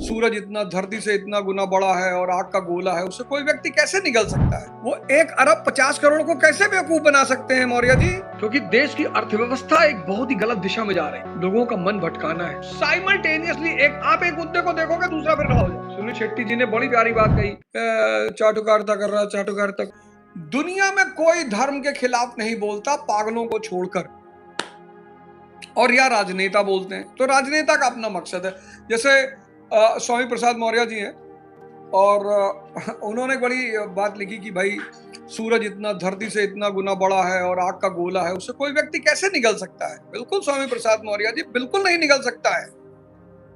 सूरज इतना धरती से इतना गुना बड़ा है और आग का गोला है, उससे कोई व्यक्ति कैसे निकल सकता है? वो 1 अरब 50 करोड़ को कैसे बेवकूफ बना सकते हैं मौर्य जी? क्योंकि देश की अर्थव्यवस्था एक बहुत ही गलत दिशा में जा रही है। लोगों का मन भटकाना है। साइमल्टेनियसली आप एक मुद्दे को देखोगे, दूसरा फिर खड़ा हो जाए। सुनील शेट्टी जी ने बड़ी प्यारी बात कही, चाटुकारिता कर रहा, चाटुकारिता। दुनिया में कोई धर्म के खिलाफ नहीं बोलता पागलों को छोड़कर, और या राजनेता बोलते हैं। तो राजनेता का अपना मकसद है। जैसे स्वामी प्रसाद मौर्य जी हैं, और उन्होंने बड़ी बात लिखी कि भाई सूरज इतना धरती से इतना गुना बड़ा है और आग का गोला है, उससे कोई व्यक्ति कैसे निकल सकता है? बिल्कुल स्वामी प्रसाद मौर्य जी, बिल्कुल नहीं निकल सकता है।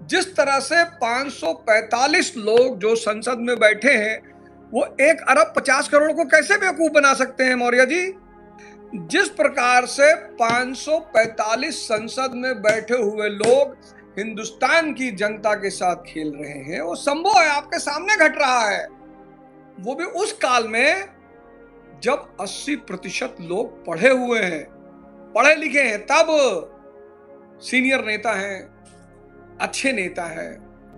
जिस तरह से 545 लोग जो संसद में बैठे हैं, वो 1 अरब 50 करोड़ को कैसे बेवकूफ बना सकते हैं मौर्य जी? जिस प्रकार से 545 संसद में बैठे हुए लोग हिंदुस्तान की जनता के साथ खेल रहे हैं, वो संभव है, आपके सामने घट रहा है। वो भी उस काल में जब 80% लोग पढ़े हुए हैं, पढ़े लिखे हैं, तब सीनियर नेता हैं, अच्छे नेता है,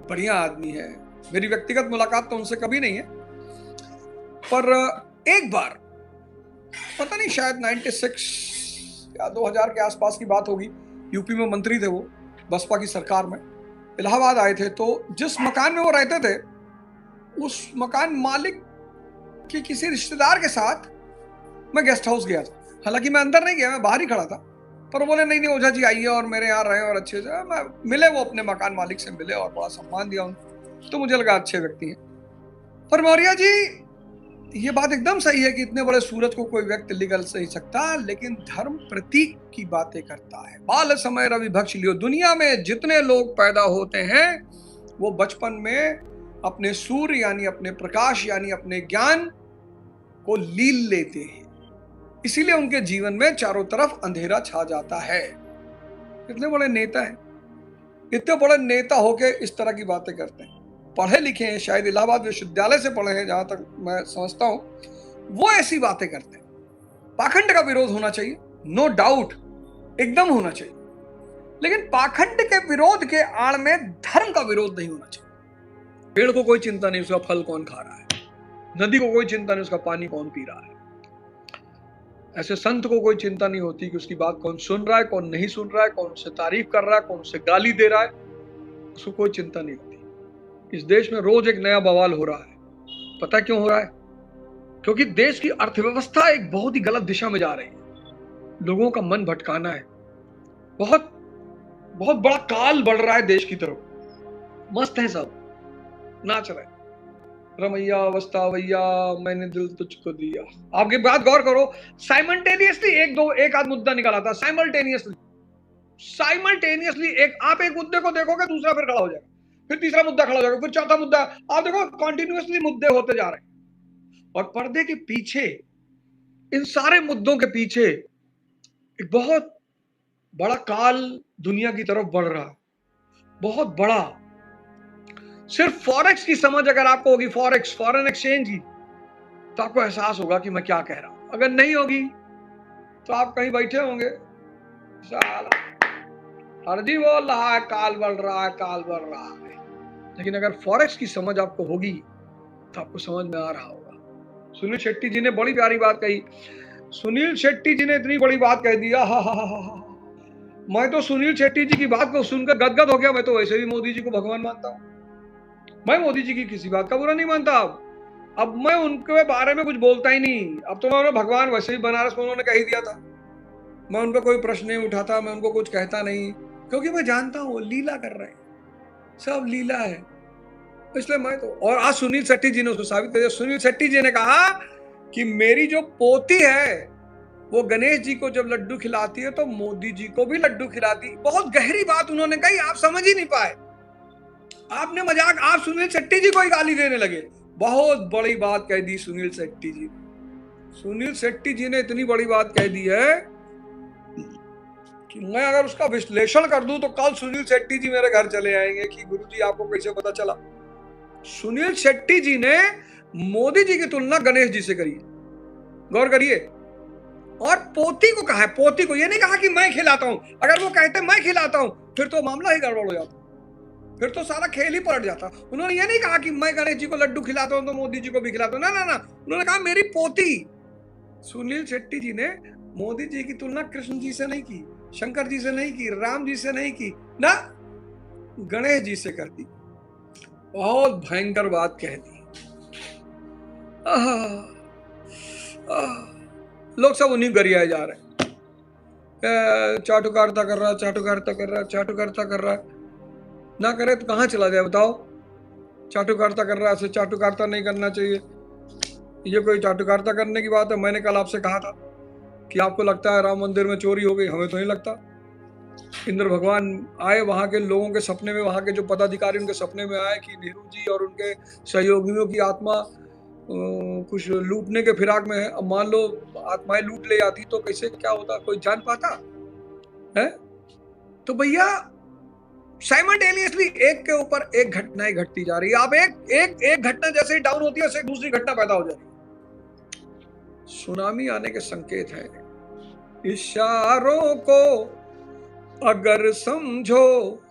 बढ़िया आदमी है। मेरी व्यक्तिगत मुलाकात तो उनसे कभी नहीं है, पर एक बार पता नहीं शायद 96 या 2000 के आसपास की बात होगी, यूपी में मंत्री थे वो, बसपा की सरकार में, इलाहाबाद आए थे। तो जिस मकान में वो रहते थे, उस मकान मालिक के किसी रिश्तेदार के साथ मैं गेस्ट हाउस गया था। हालांकि मैं अंदर नहीं गया, मैं बाहर ही खड़ा था, पर वो बोले नहीं नहीं ओझा जी आइए और मेरे यहाँ रहे, और अच्छे से मैं मिले, वो अपने मकान मालिक से मिले और बड़ा सम्मान दिया उनको। तो मुझे लगा अच्छे व्यक्ति हैं। पर मौर्य जी, ये बात एकदम सही है कि इतने बड़े सूरज को कोई व्यक्ति निगल नहीं सकता, लेकिन धर्म प्रतीक की बातें करता है। बाल समय रवि भक्ष लियो। दुनिया में जितने लोग पैदा होते हैं, वो बचपन में अपने सूर्य यानी अपने प्रकाश यानी अपने ज्ञान को लील लेते हैं, इसीलिए उनके जीवन में चारों तरफ अंधेरा छा जाता है। इतने बड़े नेता हैं, इतने बड़े नेता होके इस तरह की बातें करते हैं, पढ़े लिखे हैं, शायद इलाहाबाद विश्वविद्यालय से पढ़े हैं, जहां तक मैं समझता हूं, वो ऐसी बातें करते हैं। पाखंड का विरोध होना चाहिए, नो डाउट, एकदम होना चाहिए, लेकिन पाखंड के विरोध के आड़ में धर्म का विरोध नहीं होना चाहिए। पेड़ को कोई चिंता नहीं उसका फल कौन खा रहा है, नदी को कोई चिंता नहीं उसका पानी कौन पी रहा है, ऐसे संत को कोई चिंता नहीं होती कि उसकी बात कौन सुन रहा है, कौन नहीं सुन रहा है, कौन उससे तारीफ कर रहा है, कौन उससे गाली दे रहा है, उसको कोई चिंता नहीं होती। इस देश में रोज एक नया बवाल हो रहा है। पता क्यों हो रहा है? क्योंकि देश की अर्थव्यवस्था एक बहुत ही गलत दिशा में जा रही है। लोगों का मन भटकाना है। बहुत बहुत बड़ा काल बढ़ रहा है देश की तरफ। मस्त है सब, नाच रहे, रमैया वस्तावैया मैंने दिल तुझको दिया। आपकी बात गौर करो, साइमल्टेनियसली एक आध मुद्दा निकाला था, साइमल्टेनियसली आप एक मुद्दे को देखोगे, दूसरा फिर खड़ा हो जाएगा, फिर तीसरा मुद्दा खड़ा हो जाएगा, फिर चौथा मुद्दा। आप देखो कॉन्टिन्यूअसली मुद्दे होते जा रहे हैं, और पर्दे के पीछे, इन सारे मुद्दों के पीछे एक बहुत बड़ा काल दुनिया की तरफ बढ़ रहा है, बहुत बड़ा। सिर्फ फॉरेक्स की समझ अगर आपको होगी, फॉरेक्स फॉरेन एक्सचेंज की, तो आपको एहसास होगा कि मैं क्या कह रहा हूं। अगर नहीं होगी तो आप कहीं बैठे होंगे, साला हरजी बोल रहा है, काल बढ़ रहा है, काल बढ़ रहा है। लेकिन अगर फॉरेक्स की समझ आपको होगी तो आपको समझ में आ रहा होगा। सुनील शेट्टी जी ने बड़ी प्यारी बात कही। सुनील शेट्टी जी ने इतनी बड़ी बात कह दिया, मैं तो सुनील शेट्टी जी की बात को सुनकर गदगद हो गया। मैं तो वैसे भी मोदी जी को भगवान मानता हूं, मैं मोदी जी की किसी बात का बुरा नहीं मानता। अब मैं उनके बारे में कुछ बोलता ही नहीं। अब तो मैं उन्हें भगवान, वैसे भी बनारस में उन्होंने कह ही दिया था, मैं उन पर कोई प्रश्न नहीं उठाता, मैं उनको कुछ कहता नहीं, क्योंकि मैं जानता हूं वो लीला कर रहे हैं, सब लीला है। इसलिए मैं तो, और आज सुनील शेट्टी जी ने उसको साबित कर दिया। सुनील शेट्टी जी ने कहा कि मेरी जो पोती है वो गणेश जी को जब लड्डू खिलाती है तो मोदी जी को भी लड्डू खिलाती। बहुत गहरी बात उन्होंने कही, आप समझ ही नहीं पाए। आपने मजाक, आप सुनील शेट्टी जी को ही गाली देने लगे। बहुत बड़ी बात कह दी सुनील शेट्टी जी। सुनील शेट्टी जी ने इतनी बड़ी बात कह दी है कि मैं अगर उसका विश्लेषण कर दूं तो कल सुनील शेट्टी जी मेरे घर चले आएंगे कि गुरुजी आपको कैसे पता चला। सुनील शेट्टी जी ने मोदी जी की तुलना गणेश जी से करी, गौर करिए। और पोती को कहा है, पोती को, ये नहीं कहा कि मैं खिलाता हूं। अगर वो कहते मैं खिलाता हूं फिर तो मामला ही गड़बड़ हो जाता। फिर तो सारा खेल ही पलट जाता। उन्होंने ये नहीं कहा कि मैं गणेश जी को लड्डू खिलाता हूं तो मोदी जी को भी खिलाता हूं, ना ना ना, उन्होंने कहा मेरी पोती। सुनील शेट्टी जी ने मोदी जी की तुलना कृष्ण जी से नहीं की, शंकर जी से नहीं की, राम जी से नहीं की, ना गणेश जी से कर दी। बहुत भयंकर बात कह दी। लोग सब उन्हीं गरियाए जा रहे हैं, चाटुकारिता कर रहा, चाटुकारिता कर रहा, चाटुकारिता कर रहा। ना करे तो कहाँ चला जाए बताओ? चाटुकारिता कर रहा है, ऐसे चाटुकारिता नहीं करना चाहिए। ये कोई चाटुकारिता करने की बात है? मैंने कल आपसे कहा था कि आपको लगता है राम मंदिर में चोरी हो गई, हमें तो नहीं लगता। इंद्र भगवान आए वहां के लोगों के सपने में, वहां के जो पदाधिकारी उनके सपने में आए कि नेहरू जी और उनके सहयोगियों की आत्मा कुछ लूटने के फिराक में है। अब मान लो आत्माएं लूट ले जाती तो कैसे क्या होता, कोई जान पाता है? तो भैया साइमल्टेनियसली एक के ऊपर एक घटनाएं घटती जा रही है। आप एक घटना जैसे ही डाउन होती है उससे दूसरी घटना पैदा हो जाती है। सुनामी आने के संकेत है। इशारों को अगर समझो,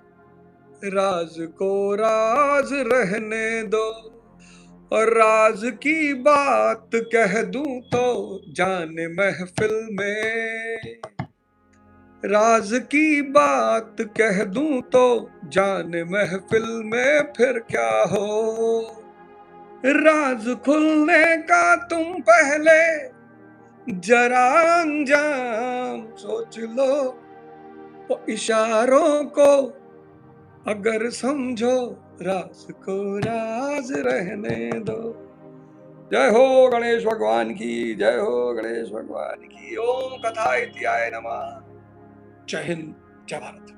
राज को राज रहने दो, और राज की बात कह दूं तो जाने महफिल में, राज की बात कह दूं तो जाने महफिल में फिर क्या हो। राज खुलने का तुम पहले जरा अंजाम सोच लो, तो इशारों को अगर समझो, राज को राज रहने दो। जय हो गणेश भगवान की, जय हो गणेश भगवान की। ओम कथा इत्याय नमः। जय हिंद, जय भारत।